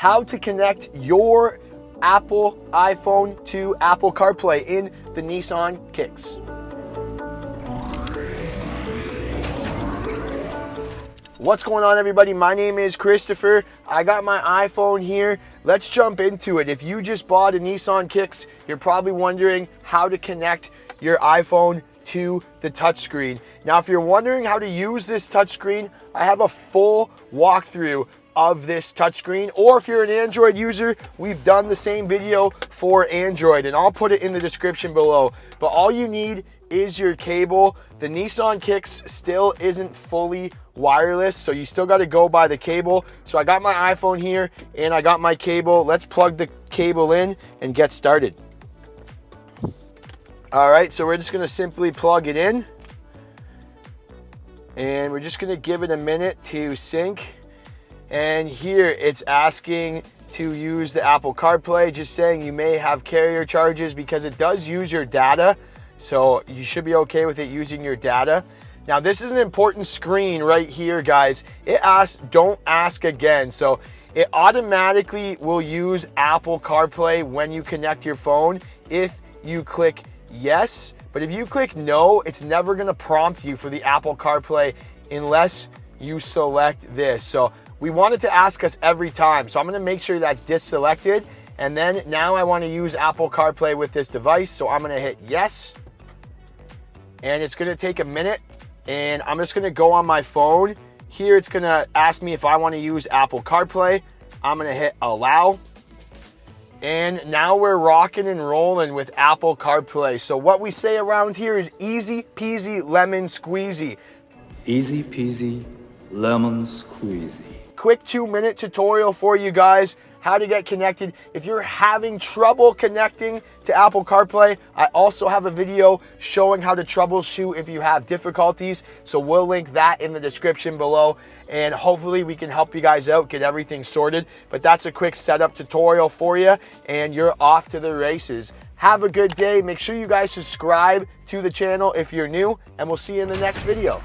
how to connect your Apple iPhone to Apple CarPlay in the Nissan Kicks. What's going on, everybody? My name is Christopher. I got my iPhone here. Let's jump into it. If you just bought a Nissan Kicks, you're probably wondering how to connect your iPhone to the touchscreen. Now, if you're wondering how to use this touchscreen, I have a full walkthrough of this touchscreen. Or if you're an Android user, we've done the same video for Android, and I'll put it in the description below. But all you need is your cable. The Nissan Kicks still isn't fully wireless, so you still got to go by the cable. So I got my iPhone here and I got my cable. Let's plug the cable in and get started. All right, so we're just going to simply plug it in, and we're just going to give it a minute to sync. And here it's asking to use the Apple CarPlay, just saying you may have carrier charges because it does use your data. So you should be okay with it using your data. Now, this is an important screen right here, guys. It asks, don't ask again. So it automatically will use Apple CarPlay when you connect your phone if you click yes. But if you click no, it's never gonna prompt you for the Apple CarPlay unless you select this. So we want it to ask us every time. So I'm gonna make sure that's deselected. And then now I wanna use Apple CarPlay with this device. So I'm gonna hit yes. And it's gonna take a minute. And I'm just gonna go on my phone. Here it's gonna ask me if I wanna use Apple CarPlay. I'm gonna hit allow. And now we're rocking and rolling with Apple CarPlay. So what we say around here is easy peasy lemon squeezy. Easy peasy lemon squeezy. Quick 2-minute tutorial for you guys, how to get connected. If you're having trouble connecting to Apple CarPlay, I also have a video showing how to troubleshoot if you have difficulties. So we'll link that in the description below, and hopefully we can help you guys out, get everything sorted. But that's a quick setup tutorial for you, and you're off to the races. Have a good day. Make sure you guys subscribe to the channel if you're new, and we'll see you in the next video.